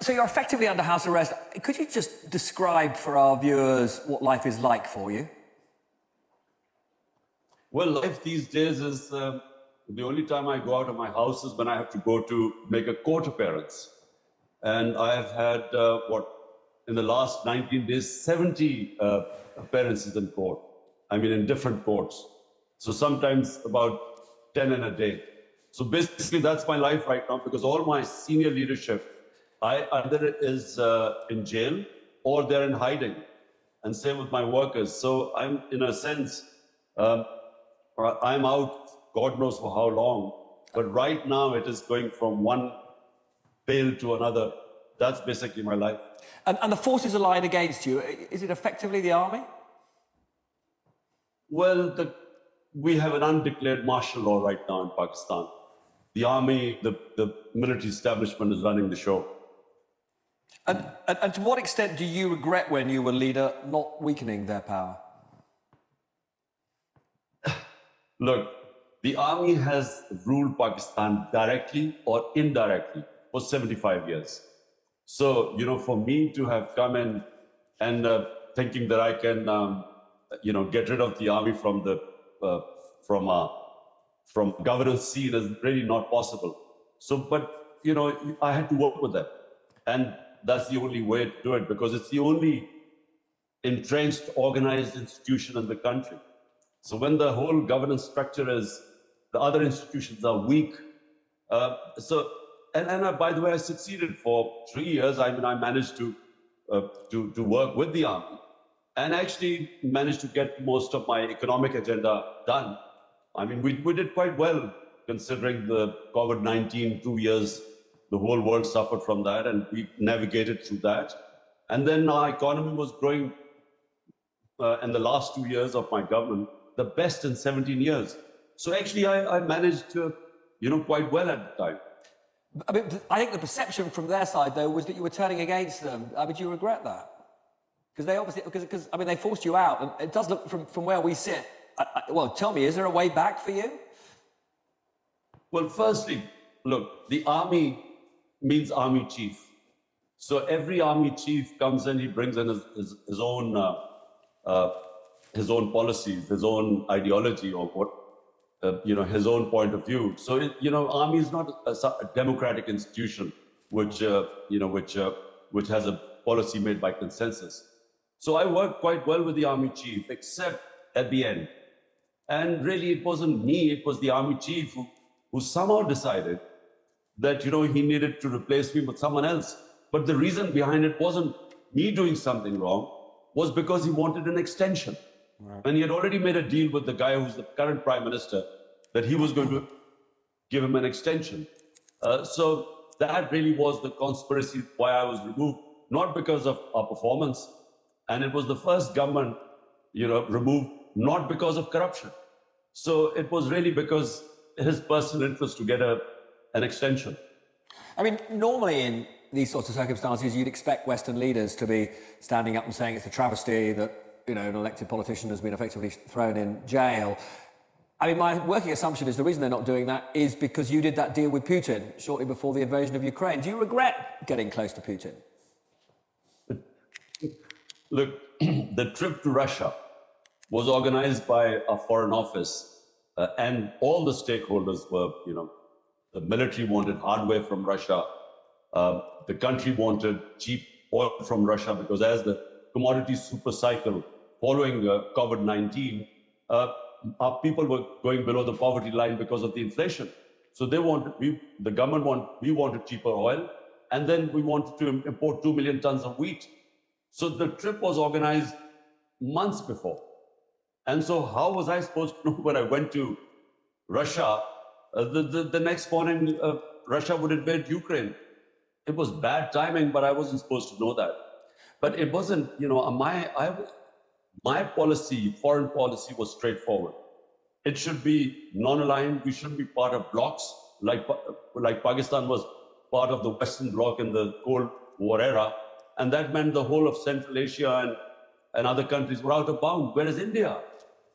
So you're effectively under house arrest. Could you just describe for our viewers what life is like for you? Well, life these days is the only time I go out of my house is when I have to go to make a court appearance. And I have had, in the last 19 days, 70 appearances in court. I mean, in different courts. So sometimes about 10 in a day. So basically, that's my life right now, because all my senior leadership, either is in jail or they're in hiding. And same with my workers. So I'm, in a sense, I'm out, God knows for how long. But right now, it is going from one bail to another. That's basically my life. And the forces allied against you, is it effectively the army? Well, we have an undeclared martial law right now in Pakistan. The army, the military establishment is running the show. And to what extent do you regret, when you were leader, not weakening their power? Look, the army has ruled Pakistan directly or indirectly for 75 years. So, for me to have come in and thinking that I can, get rid of the army from the from governance scene is really not possible. So, but I had to work with them, and that's the only way to do it, because it's the only entrenched, organized institution in the country. So when the whole governance structure is, the other institutions are weak. And by the way, I succeeded for 3 years. I mean, I managed to work with the army, and actually managed to get most of my economic agenda done. I mean, we did quite well, considering the COVID-19 2 years. The whole world suffered from that, and we navigated through that. And then our economy was growing in the last 2 years of my government, the best in 17 years. So actually, I managed to, quite well at the time. I mean, I think the perception from their side, though, was that you were turning against them. I mean, do you regret that? Because they obviously, because they forced you out, and it does look from where we sit. Well, tell me, is there a way back for you? Well, firstly, look, the army means army chief. So every army chief comes in, he brings in his own policies, his own ideology, or what, his own point of view. So, army is not a democratic institution which has a policy made by consensus. So I worked quite well with the army chief, except at the end. And really, it wasn't me, it was the army chief who somehow decided that, he needed to replace me with someone else. But the reason behind it wasn't me doing something wrong, was because he wanted an extension. Right. And he had already made a deal with the guy who's the current prime minister that he was going to give him an extension. So that really was the conspiracy why I was removed, not because of our performance. And it was the first government, removed, not because of corruption. So it was really because his personal interest to get an extension. I mean, normally in these sorts of circumstances, you'd expect Western leaders to be standing up and saying it's a travesty that, an elected politician has been effectively thrown in jail. I mean, my working assumption is the reason they're not doing that is because you did that deal with Putin shortly before the invasion of Ukraine. Do you regret getting close to Putin? Look, the trip to Russia was organized by our Foreign Office, and all the stakeholders were, the military wanted hardware from Russia. The country wanted cheap oil from Russia, because as the commodity super cycle following COVID-19, our people were going below the poverty line because of the inflation. So we wanted cheaper oil, and then we wanted to import 2 million tons of wheat. So the trip was organized months before. And so how was I supposed to know when I went to Russia, the next morning, Russia would invade Ukraine? It was bad timing, but I wasn't supposed to know that. But it wasn't, my policy, foreign policy, was straightforward. It should be non-aligned. We shouldn't be part of blocs, like Pakistan was part of the Western bloc in the Cold War era. And that meant the whole of Central Asia and other countries were out of bounds, whereas India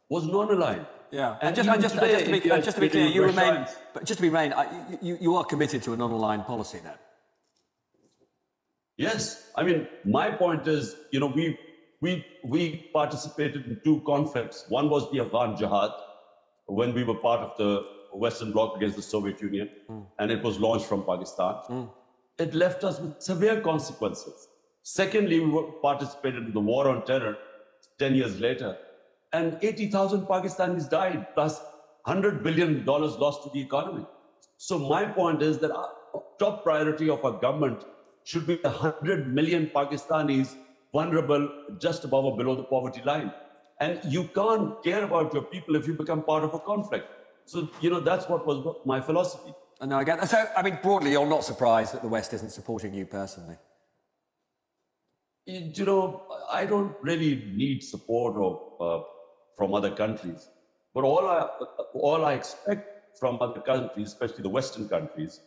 was non-aligned. Yeah, and just to be clear, you remain, but just to be clear, you are committed to a non-aligned policy then? Yes, I mean, my point is, we participated in two conflicts. One was the Afghan Jihad, when we were part of the Western Bloc against the Soviet Union, and it was launched from Pakistan. It left us with severe consequences. Secondly, participated in the war on terror 10 years later, and 80,000 Pakistanis died, plus $100 billion lost to the economy. So my point is that our top priority of our government should be 100 million Pakistanis vulnerable just above or below the poverty line. And you can't care about your people if you become part of a conflict. So, that's what was my philosophy. No, I get that. So, I mean, broadly, you're not surprised that the West isn't supporting you personally? I don't really need support from other countries. But all I expect from other countries, especially the Western countries,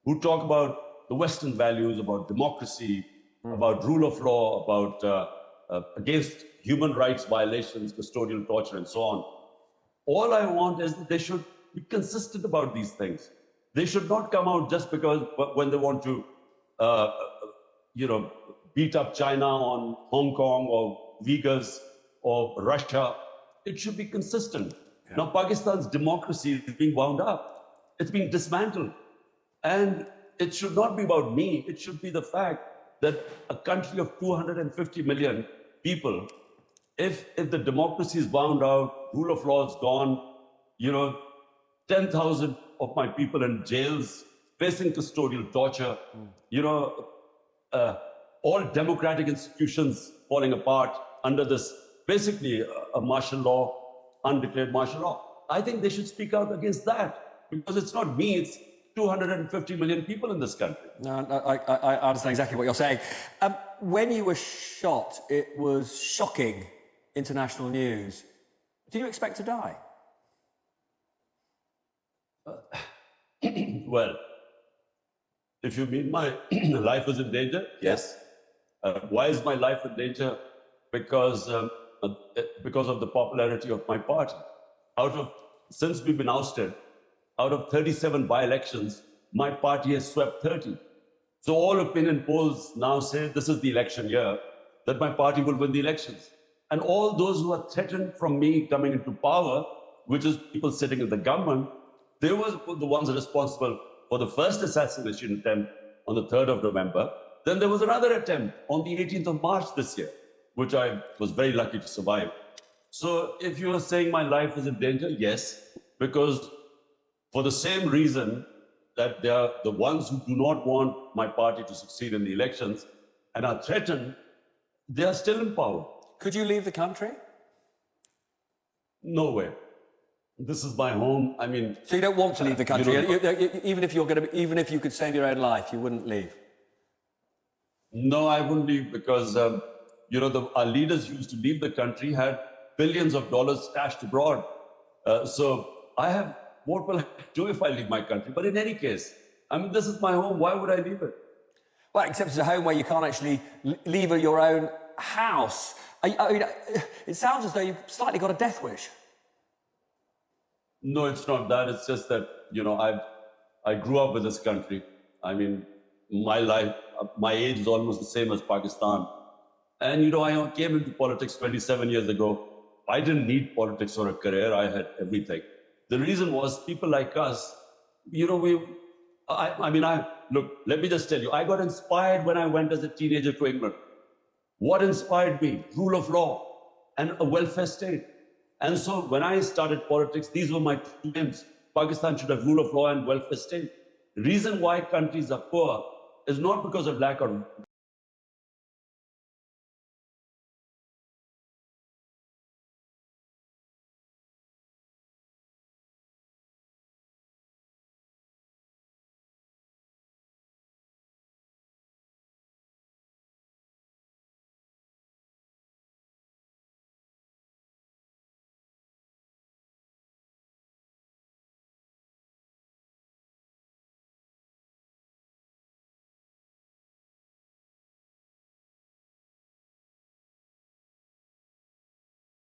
who talk about the Western values, about democracy, about rule of law, about against human rights violations, custodial torture, and so on. All I want is that they should be consistent about these things. They should not come out just because when they want to, beat up China on Hong Kong or Uyghurs or Russia. It should be consistent. Yeah. Now, Pakistan's democracy is being wound up. It's being dismantled. And it should not be about me. It should be the fact that a country of 250 million people, if the democracy is wound out, rule of law is gone, 10,000 of my people in jails, facing custodial torture, all democratic institutions falling apart under this, basically a martial law, undeclared martial law. I think they should speak out against that, because it's not me, it's 250 million people in this country. No, I understand exactly what you're saying. When you were shot, it was shocking international news. Did you expect to die? Well, if you mean my life was in danger, yes. Why is my life in danger? Because of the popularity of my party. Since we've been ousted, out of 37 by-elections, my party has swept 30. So all opinion polls now say this is the election year, that my party will win the elections. And all those who are threatened from me coming into power, which is people sitting in the government, they were the ones responsible for the first assassination attempt on the 3rd of November. Then there was another attempt on the 18th of March this year, which I was very lucky to survive. So if you are saying my life is in danger, yes, because for the same reason that they are the ones who do not want my party to succeed in the elections and are threatened, they are still in power. Could you leave the country? No way. This is my home. I mean, so you don't want to leave the country, even if you could save your own life, you wouldn't leave. No, I wouldn't leave because our leaders used to leave the country, had billions of dollars stashed abroad. So what will I do if I leave my country? But in any case, I mean, this is my home. Why would I leave it? Well, except it's a home where you can't actually leave your own house. I mean, it sounds as though you've slightly got a death wish. No, it's not that. It's just that, I grew up with this country. I mean, my life, my age is almost the same as Pakistan. And, I came into politics 27 years ago. I didn't need politics or a career. I had everything. The reason was people like us, look, let me just tell you, I got inspired when I went as a teenager to England. What inspired me? Rule of law and a welfare state. And so when I started politics, these were my two aims. Pakistan should have rule of law and welfare state. The reason why countries are poor is not because of lack of